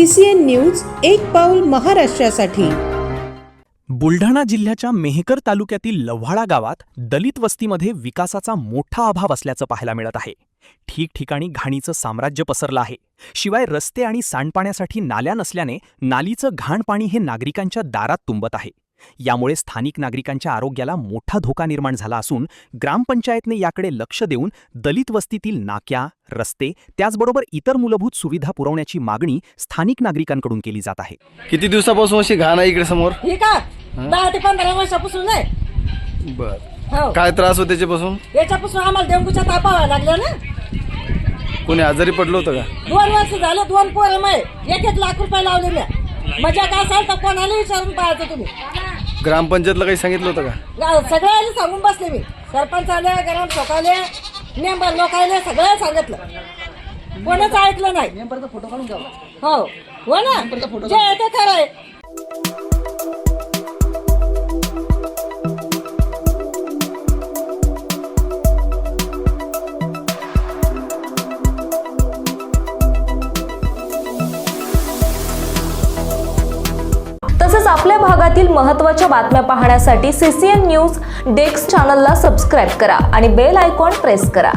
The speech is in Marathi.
CCN न्यूज एक पाऊल महाराष्ट्रासाठी। बुलढाणा जिल्ह्याच्या मेहकर तालुक्यातील लव्हाळा गावात दलित वस्तीमध्ये विकासाचा मोठा अभाव असल्याचं पाहायला मिळत आहे। ठिकठिकाणी घाणीचं साम्राज्य पसरलं आहे। शिवाय रस्ते आणि सांडपाण्यासाठी नाल्या नसल्याने नालीचं घाण पाणी हे नागरिकांच्या दारात तुंबत आहे। यामुळे स्थानिक नागरिकांच्या आरोग्याला मोठा धोका निर्माण झाला असून ग्रामपंचायतने याकडे लक्ष देऊन दलित वस्तीतील नाक्या, रस्ते त्याचबरोबर इतर मूलभूत सुविधा पुरवण्याची मागणी स्थानिक नागरिकांकडून केली जात आहे। किती दिवसापासून अशी घाण आहे इकडे समोर? हे का 10 ते 15 वर्षापासून आहे। बर, हो, काय त्रास होते त्याच्यापासून? याच्यापासून आम्हाला डेंग्यूच्या तापा व्हायला लागल्या ना। कोणी आजारी पडलं होतं का? 2 वर्ष झालं, 2 पोरं मय 1-1 लाख रुपये लावले मी। मजा काय असेल तर कोणाला विचारून पाहायचं तुम्ही। ग्रामपंचायतला काही सांगितलं होतं का? सगळ्यांनी सांगून बसले मी, सरपंच आले, ग्राम सोकाले, मेंबर लोकायले सगळं सांगितलं, कोणच ऐकलं नाही। मेंबरचा फोटो काढून घ्या। हो ना, जे आहे ते खरं आहे। तसेच आपल्या भागातील महत्त्वाच्या बातम्या पाहण्यासाठी CCN न्यूज डेस्क चॅनलला सबस्क्राइब करा आणि बेल आयकॉन प्रेस करा।